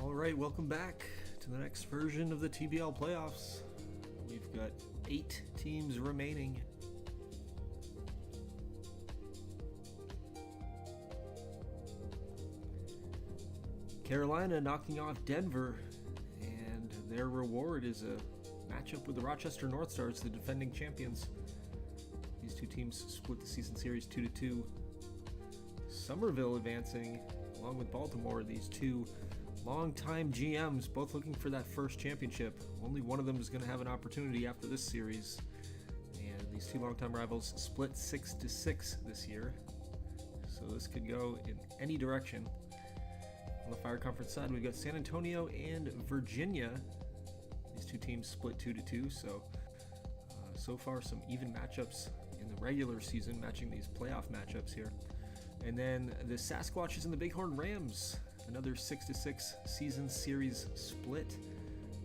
Alright, welcome back to the next version of the TBL playoffs. We've got 8 teams remaining. Carolina knocking off Denver, and their reward is a matchup with the Rochester North Stars, the defending champions. These two teams split the season series 2-2. Somerville advancing along with Baltimore, these two longtime GMs, both looking for that first championship. Only one of them is going to have an opportunity after this series. And these two longtime rivals split 6-6 this year. So this could go in any direction. On the Fire Conference side, we've got San Antonio and Virginia. These two teams split 2-2. So far some even matchups in the regular season, matching these playoff matchups here. And then the Sasquatches and the Bighorn Rams. Another 6-6 season series split.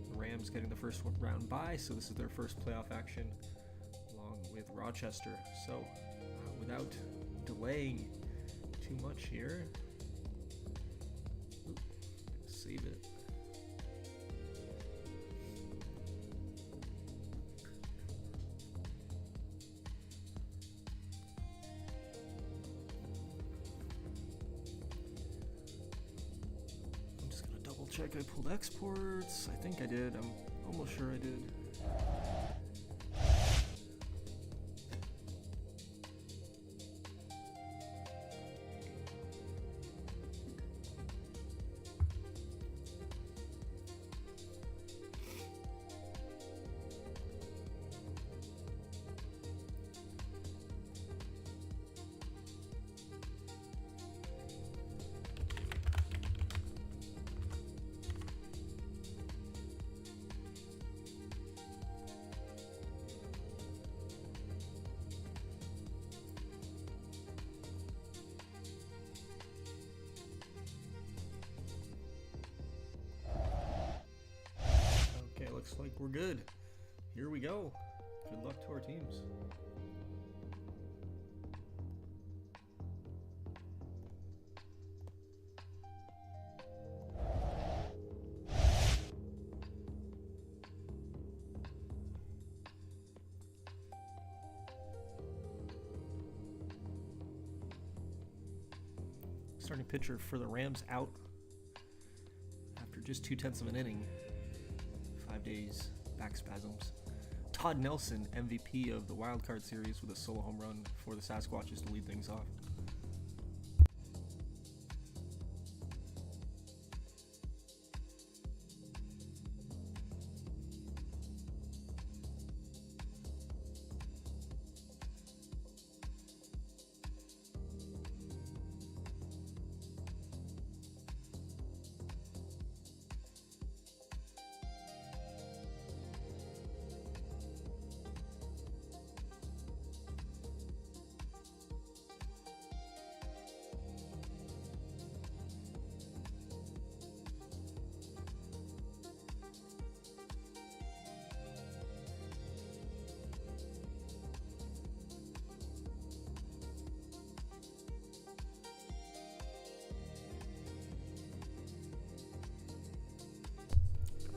The Rams getting the first round bye, so this is their first playoff action along with Rochester. So without delaying too much here, save it. Check I pulled exports. I think I did. I'm almost sure I did. Looks like we're good. Here we go. Good luck to our teams. Starting pitcher for the Rams out after just 2/10 of an inning. 5 days, back spasms. Todd Nelson, MVP of the Wild Card Series, with a solo home run for the Sasquatches to lead things off.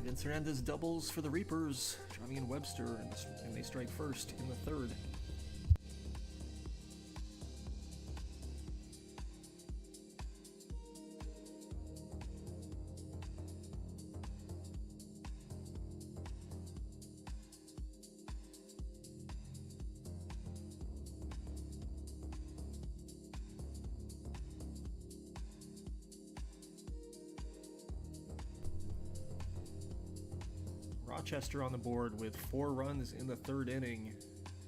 Vince Hernandez doubles for the Reapers, driving in Webster, and they strike first in the third. Rochester on the board with 4 runs in the third inning.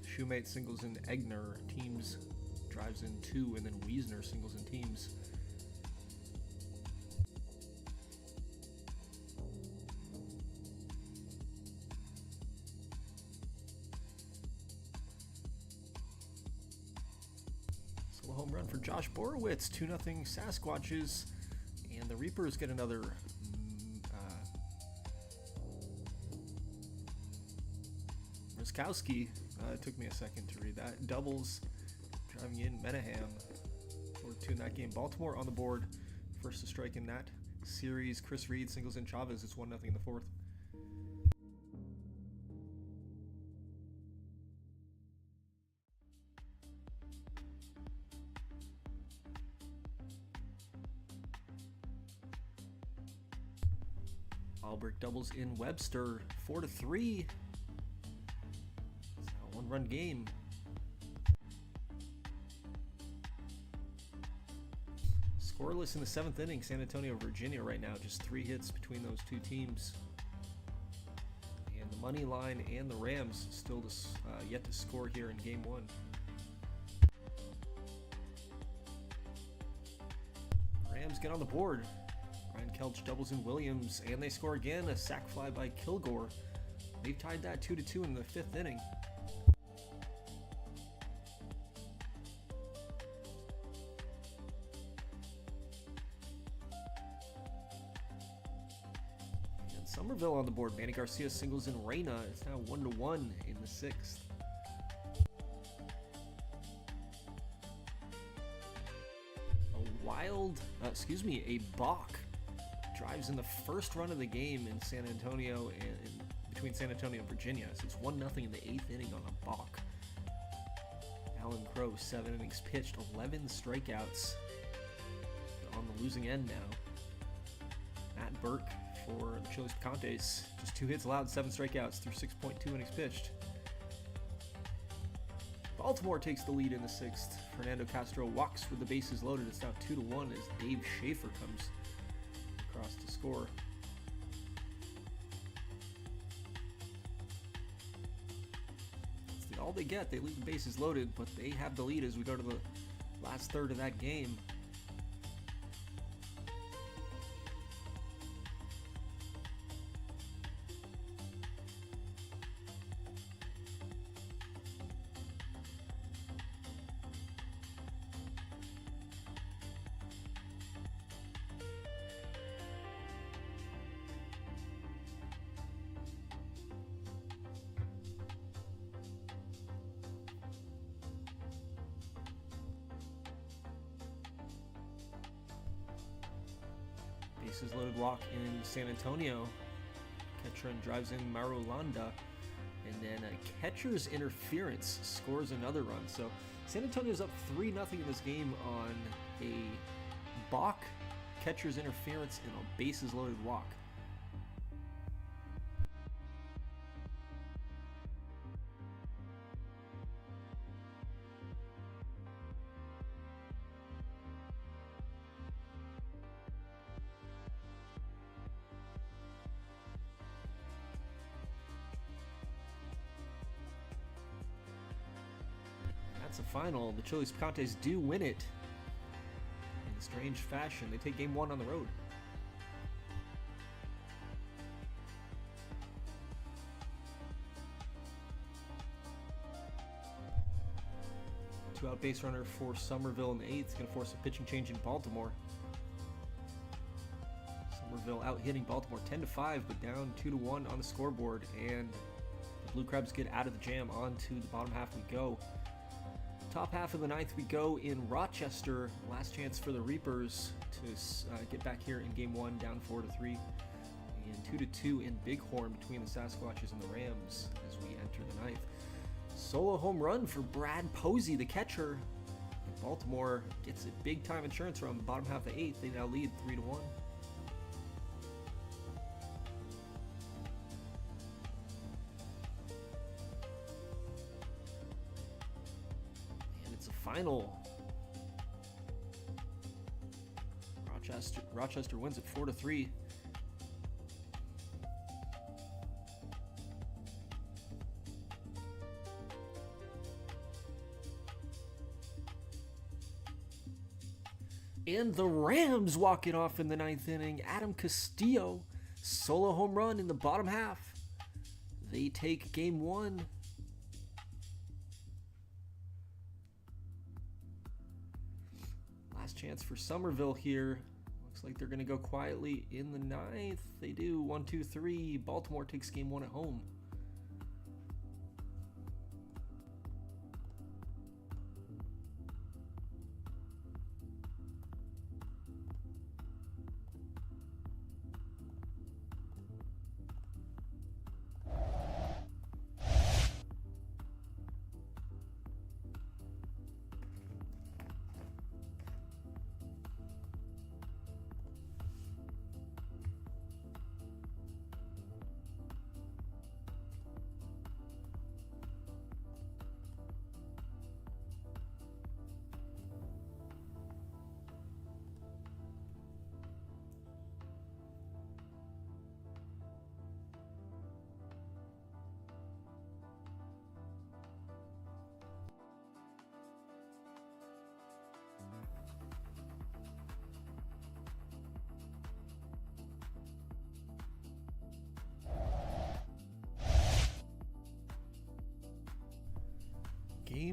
Shoemate singles in Egner, Teams drives in 2, and then Wiesner singles in Teams. Solo home run for Josh Borowitz, 2-0 Sasquatches, and the Reapers get another Ruskowski, it took me a second to read that. Doubles, driving in Menahem. 4-2 in that game. Baltimore on the board, first to strike in that series. Chris Reed singles in Chavez. It's 1-0 in the fourth. Albrecht doubles in Webster, 4-3. It's now a one-run game. Scoreless in the seventh inning. San Antonio, Virginia right now. Just 3 hits between those two teams. And the money line and the Rams still yet to score here in game one. Rams get on the board. Ryan Kelch doubles in Williams, and they score again. A sac fly by Kilgore. They've tied that 2-2 in the fifth inning. And Somerville on the board. Manny Garcia singles in Reyna. It's now 1-1 in the sixth. A balk drives in the first run of the game in San Antonio and between San Antonio and Virginia. So it's 1-0 in the eighth inning on a balk. Alan Crowe, 7 innings pitched, 11 strikeouts on the losing end now. Matt Burke for the Chili's Picantes, just 2 hits allowed, 7 strikeouts through 6.2 innings pitched. Baltimore takes the lead in the sixth. Fernando Castro walks with the bases loaded. It's now 2-1 as Dave Schaefer comes across to score. That's all they get. They leave the bases loaded, but they have the lead as we go to the last third of that game. Bases loaded walk in San Antonio. Ketron drives in Marulanda, and then a catcher's interference scores another run. So San Antonio's up 3-0 in this game on a balk, catcher's interference, and a bases loaded walk. That's a final. The Chili's Picantes do win it in strange fashion. They take game one on the road. Two-out base runner for Somerville in the eighth. It's going to force a pitching change in Baltimore. Somerville out hitting Baltimore 10-5, but down 2-1 on the scoreboard. And the Blue Crabs get out of the jam. On to the bottom half we go. Top half of the ninth we go in Rochester. Last chance for the Reapers to get back here in game one, down 4-3. And 2-2 in Bighorn between the Sasquatches and the Rams as we enter the ninth. Solo home run for Brad Posey, the catcher. Baltimore gets a big-time insurance run. Bottom half of the eighth, they now lead 3-1. And it's a final. Rochester wins it 4-3. And the Rams walk it off in the ninth inning. Adam Castillo, solo home run in the bottom half. They take game one. Last chance for Somerville here. Looks like they're going to go quietly in the ninth. They do. 1-2-3. Baltimore takes game one at home.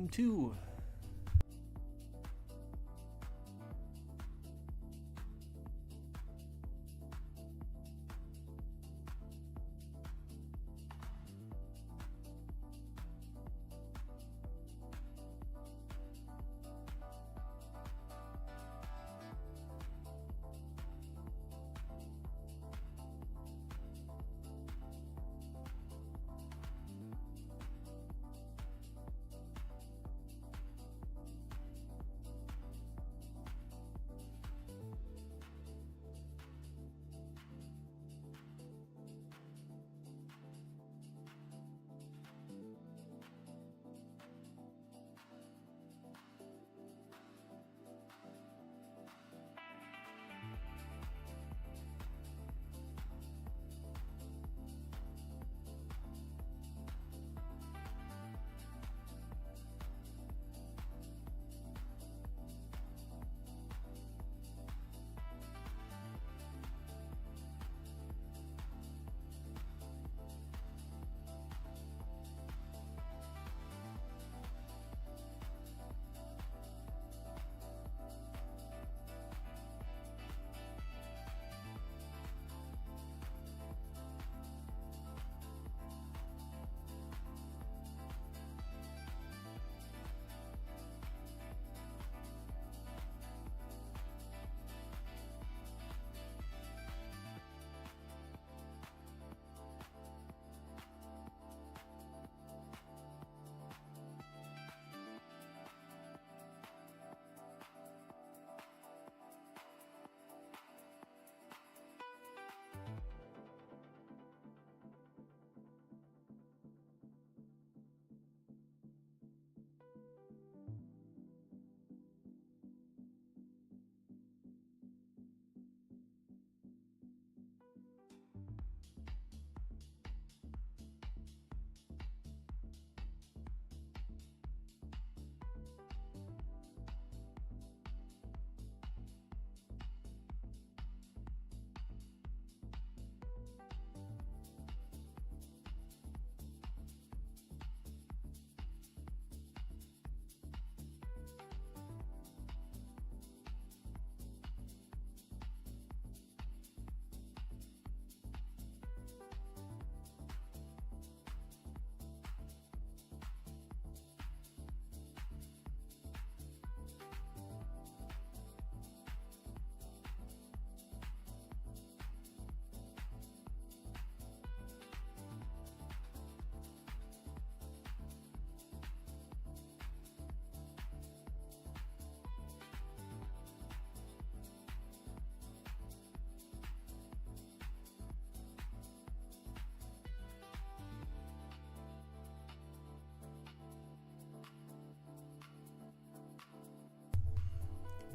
game 2.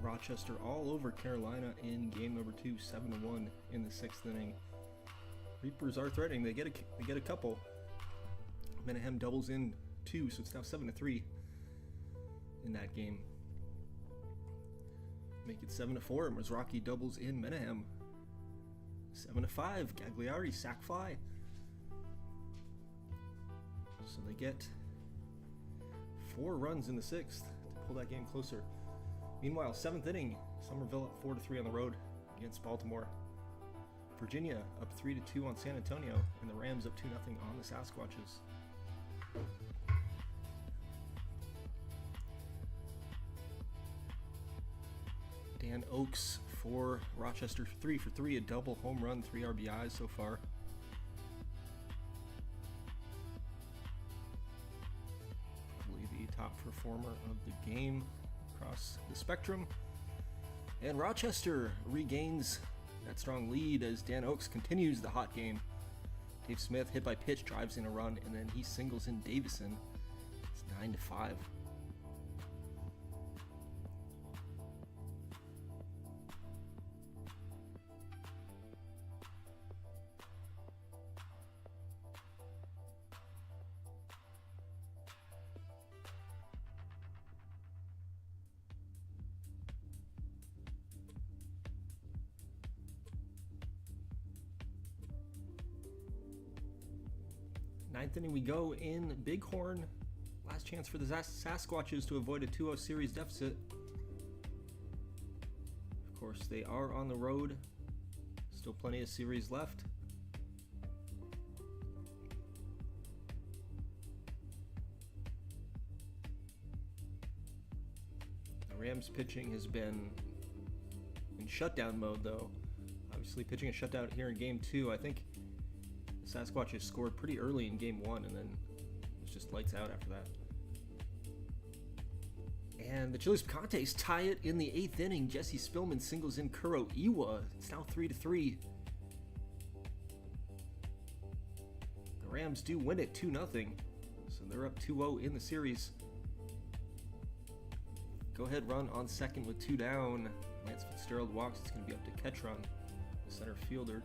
Rochester all over Carolina in game number 2, 7-1 in the 6th inning. Reapers are threatening. They get a couple. Menahem doubles in 2, so it's now 7-3 in that game. Make it 7-4. Mizrachi doubles in Menahem. 7-5. Gagliardi sac fly. So they get 4 runs in the 6th to pull that game closer. Meanwhile, 7th inning, Somerville up 4-3 on the road against Baltimore. Virginia up 3-2 on San Antonio, and the Rams up 2-0 on the Sasquatches. Dan Oakes for Rochester, 3 for 3, a double home run, 3 RBIs so far. Probably the top performer of the game across the spectrum. And Rochester regains that strong lead as Dan Oakes continues the hot game. Dave Smith, hit by pitch, drives in a run, and then he singles in Davison. It's 9-5. Ninth inning we go in Bighorn. Last chance for the Sasquatches to avoid a 2-0 series deficit. Of course, they are on the road. Still plenty of series left. The Rams pitching has been in shutdown mode, though. Obviously pitching a shutout here in Game 2. I think the Sasquatches scored pretty early in Game 1, and then it was just lights out after that. And the Chiles Picantes tie it in the 8th inning. Jesse Spillman singles in Kuro Iwa. It's now 3-3. The Rams do win it 2-0, so they're up 2-0 in the series. Go-ahead run on second with 2 down. Lance Fitzgerald walks. It's going to be up to Ketron, the center fielder.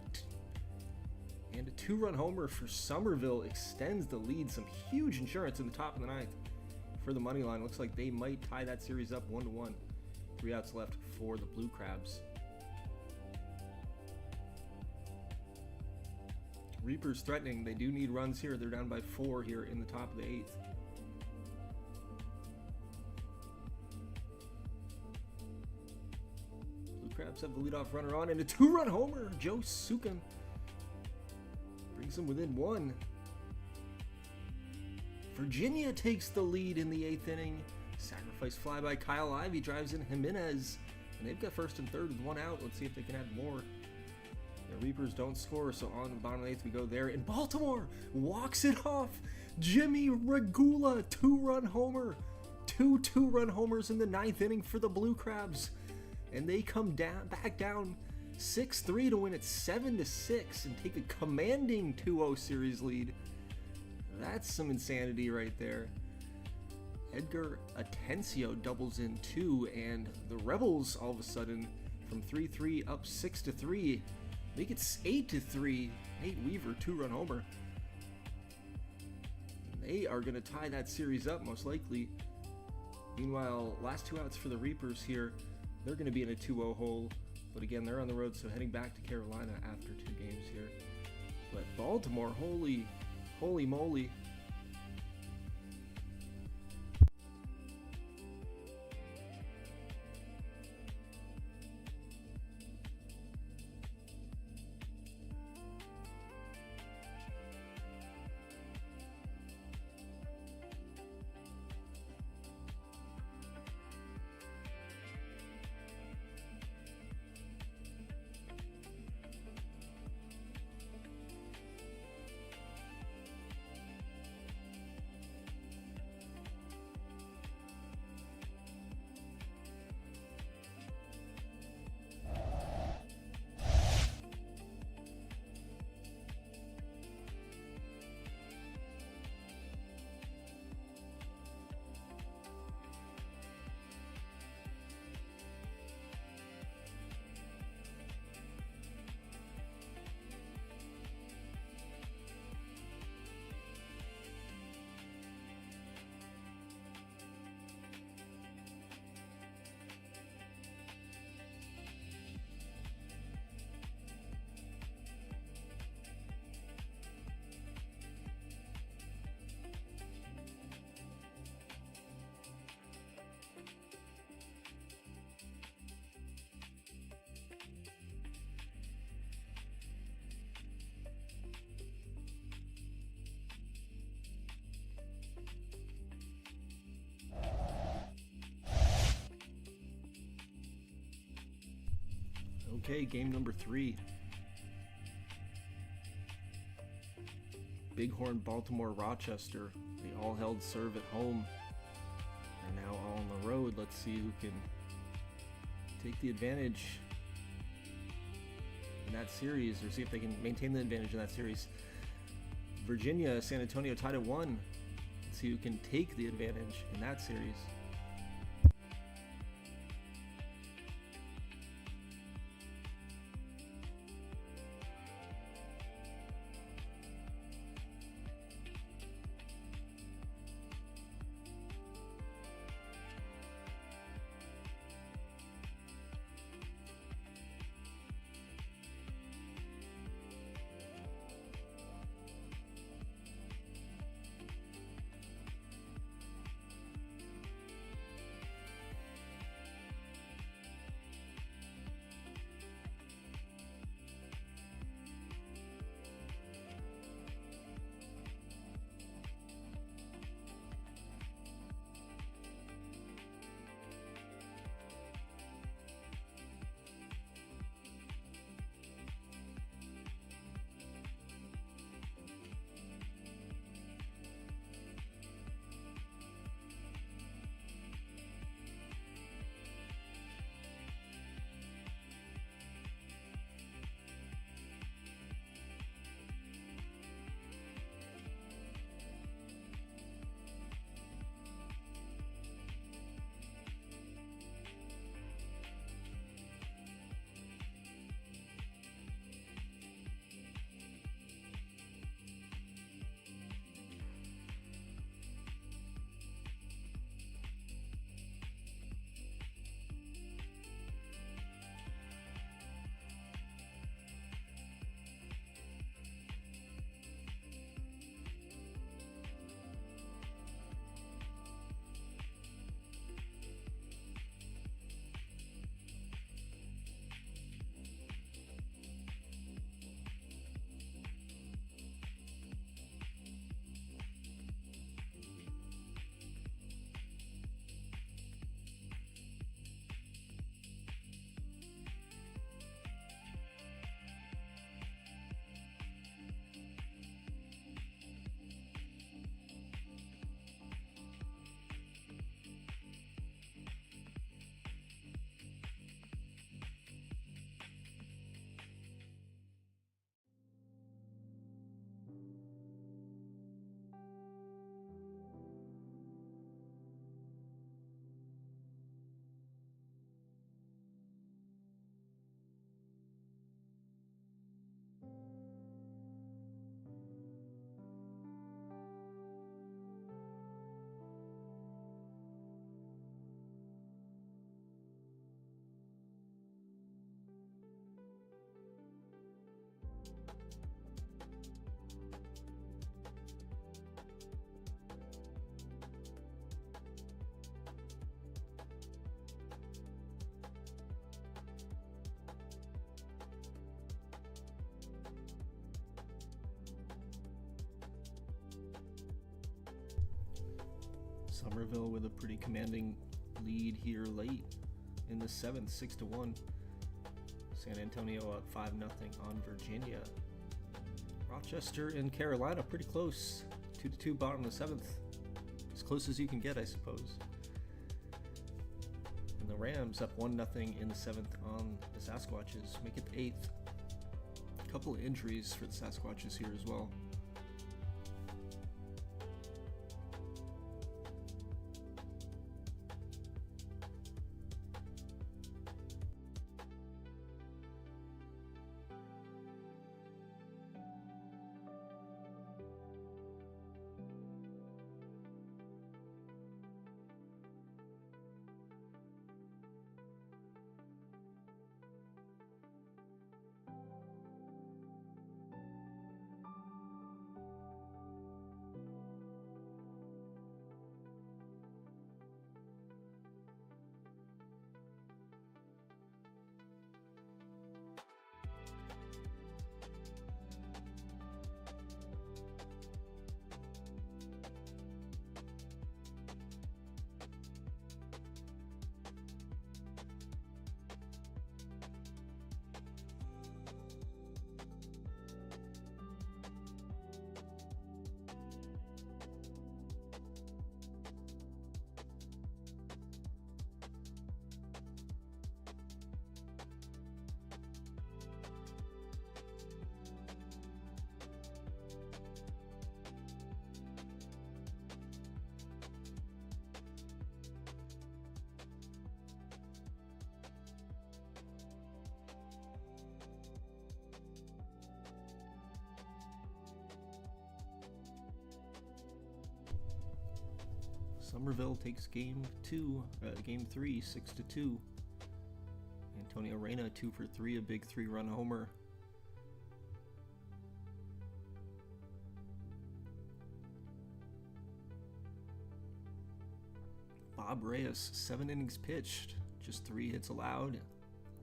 And a 2-run homer for Somerville extends the lead. Some huge insurance in the top of the 9th for the money line. Looks like they might tie that series up 1-1. 3 outs left for the Blue Crabs. Reapers threatening. They do need runs here. They're down by 4 here in the top of the 8th. Crabs have the leadoff runner on, and a 2-run homer. Joe Sukin brings them within 1. Virginia takes the lead in the 8th inning. Sacrifice fly by Kyle Ivey drives in Jimenez, and they've got first and third with 1 out. Let's see if they can add more. The Reapers don't score, so on the bottom of the 8th we go there. And Baltimore walks it off. Jimmy Regula, 2-run homer. 2 2-run homers in the 9th inning for the Blue Crabs. And they come back down 6-3 to win it 7-6 and take a commanding 2-0 series lead. That's some insanity right there. Edgar Atencio doubles in 2, and the Rebels all of a sudden from 3-3 up 6-3. Make it 8-3. Nate Weaver, 2-run homer. They are going to tie that series up most likely. Meanwhile, last 2 outs for the Reapers here. They're going to be in a 2-0 hole, but again, they're on the road, so heading back to Carolina after 2 games here. But Baltimore, holy moly. Okay, game number 3. Bighorn, Baltimore, Rochester. They all held serve at home. They're now all on the road. Let's see who can take the advantage in that series, or see if they can maintain the advantage in that series. Virginia, San Antonio tied at 1. Let's see who can take the advantage in that series. Somerville with a pretty commanding lead here late in the 7th, 6-1. San Antonio up 5-0 on Virginia. Rochester and Carolina pretty close, 2-2 bottom of the 7th. As close as you can get, I suppose. And the Rams up 1-0 in the 7th on the Sasquatches, make it the 8th. A couple of injuries for the Sasquatches here as well. Somerville takes game 3, 6-2. Antonio Reyna 2 for 3, a big 3-run homer. Bob Reyes, 7 innings pitched, just 3 hits allowed,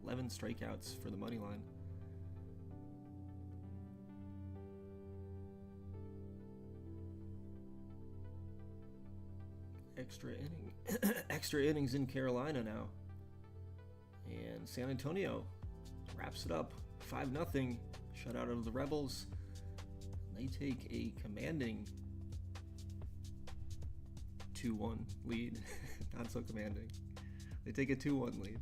11 strikeouts for the money line. Extra innings in Carolina now. And San Antonio wraps it up 5-0, shutout of the Rebels. They take a commanding 2-1 lead. Not so commanding. They take a 2-1 lead.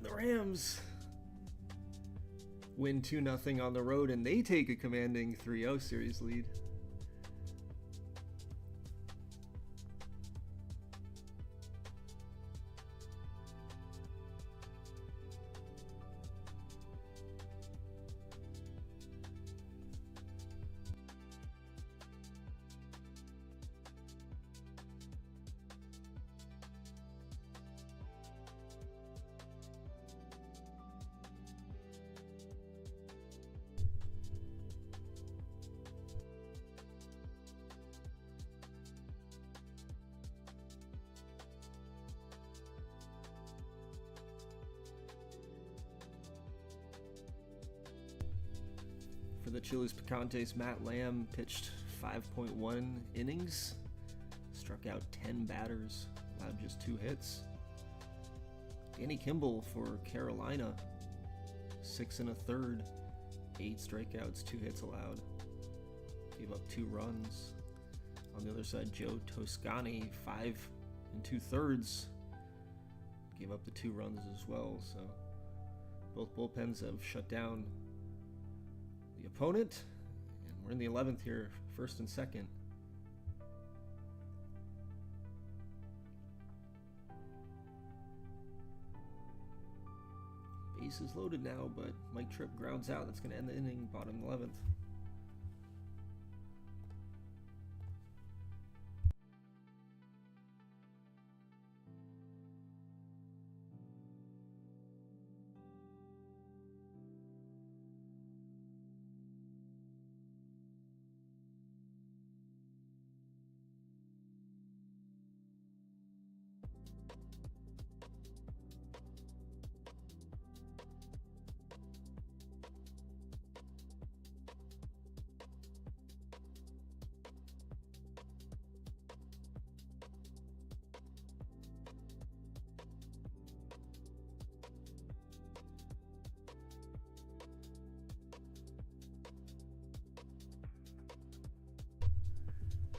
The Rams win 2-0 on the road, and they take a commanding 3-0 series lead. For the Chiles Picantes, Matt Lamb pitched 5.1 innings, struck out 10 batters, allowed just 2 hits. Danny Kimball for Carolina, 6 1/3, 8 strikeouts, 2 hits allowed, gave up 2 runs. On the other side, Joe Toscani, 5 2/3, gave up the 2 runs as well. So both bullpens have shut down the opponent, and we're in the 11th here, first and second. Bases loaded now, but Mike Tripp grounds out. That's going to end the inning, bottom 11th.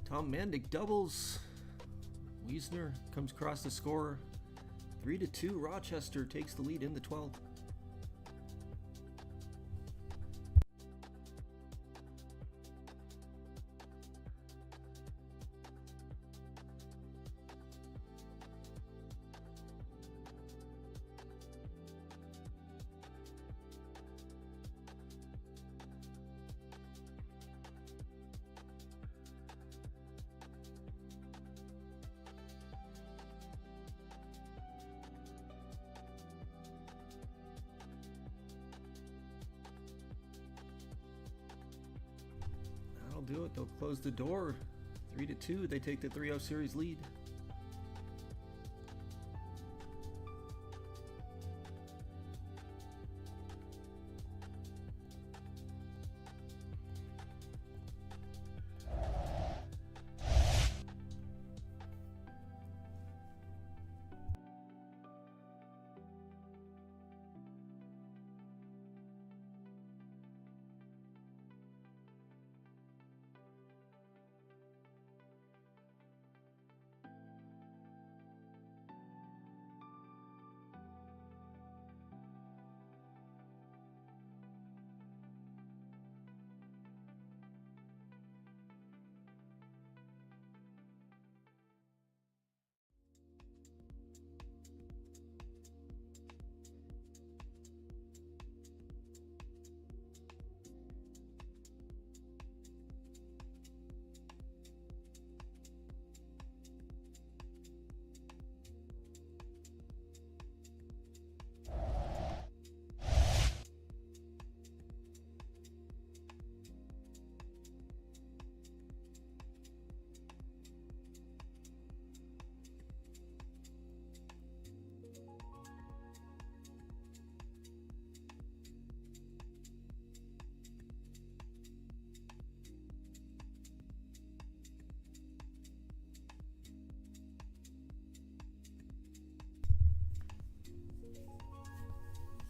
Tom Mandick doubles. Wiesner comes across the score. 3-2, Rochester takes the lead in the 12th. That'll do it. They'll close the door. 3-2. They take the 3-0 series lead.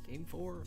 Game 4.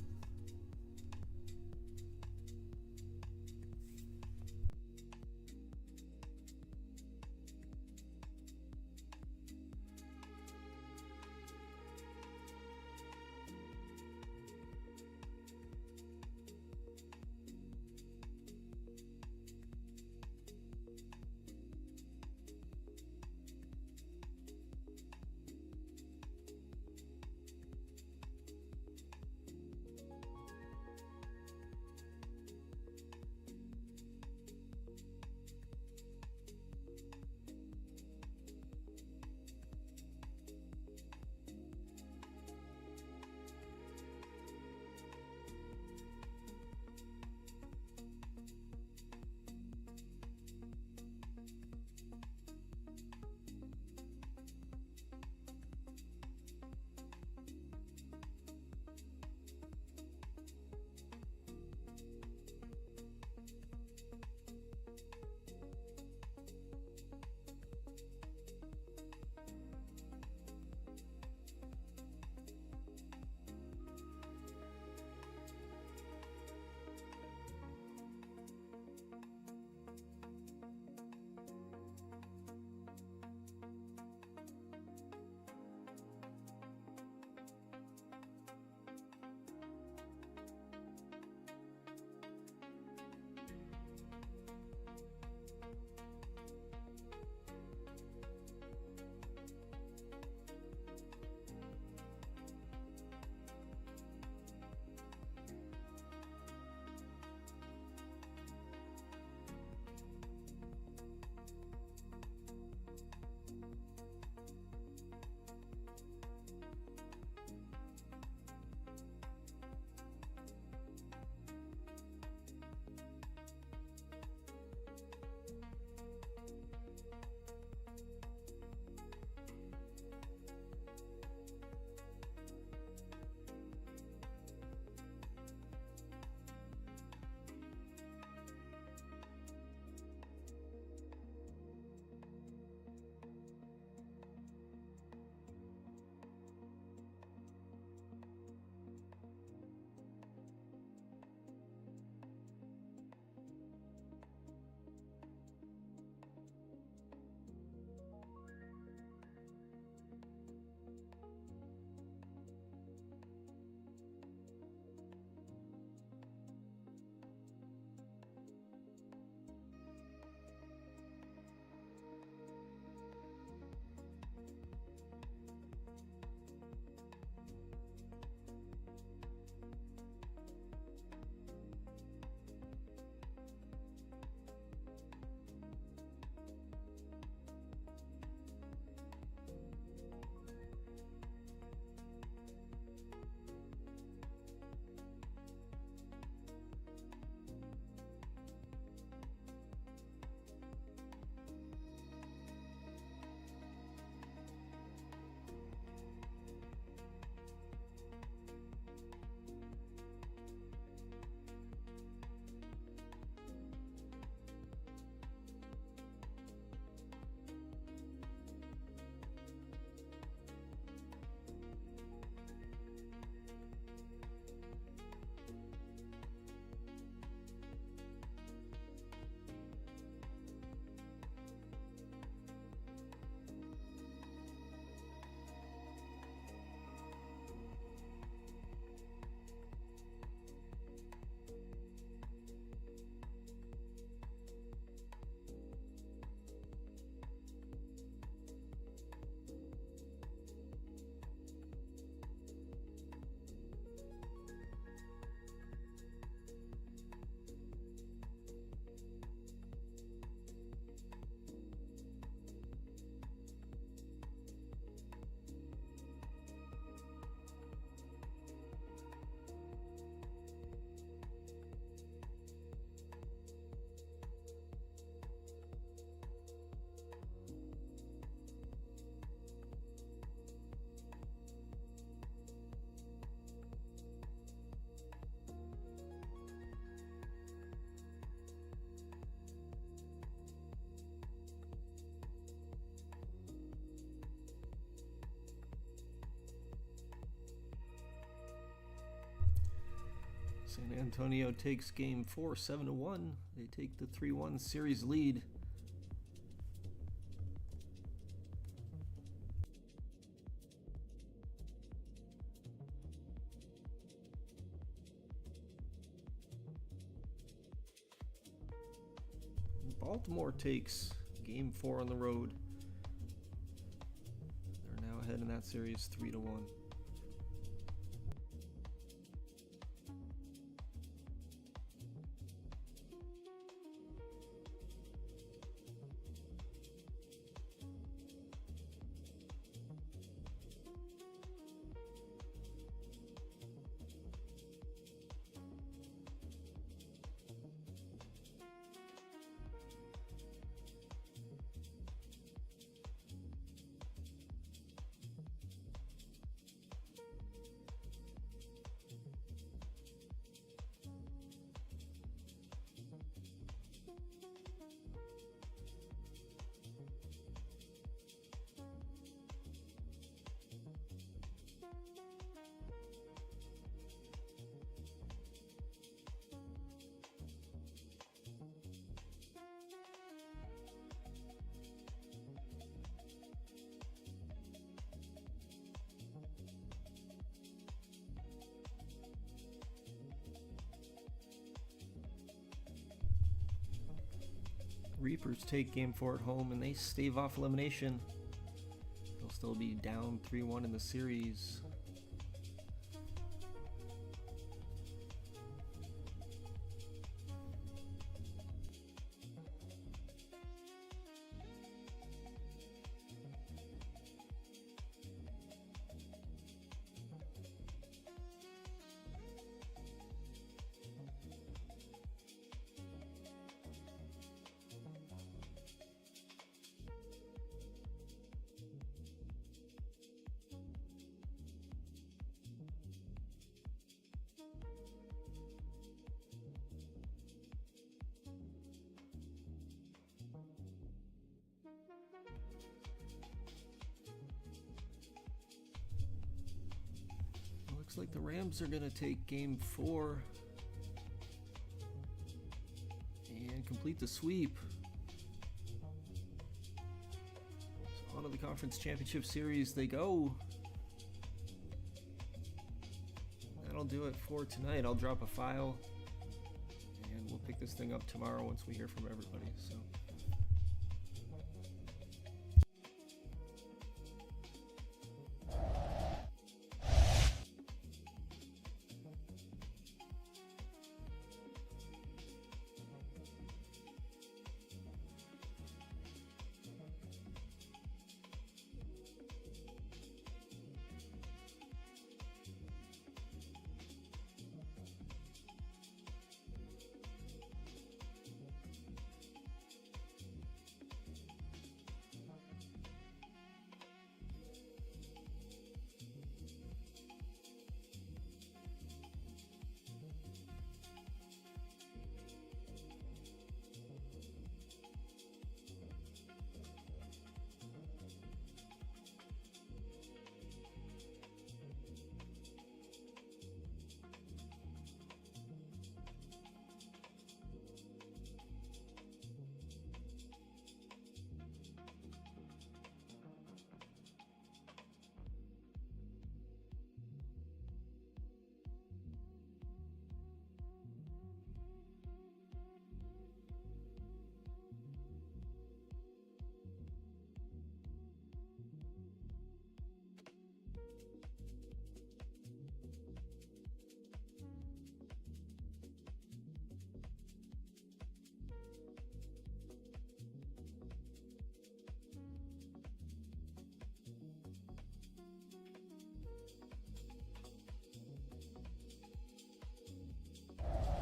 San Antonio takes game 4, 7-1. They take the 3-1 series lead. Baltimore takes game 4 on the road. They're now ahead in that series 3-1. Reapers take game 4 at home and they stave off elimination. They'll still be down 3-1 in the series. Looks like the Rams are going to take game 4 and complete the sweep. So on to the Conference Championship Series they go. That'll do it for tonight. I'll drop a file and we'll pick this thing up tomorrow once we hear from everybody. So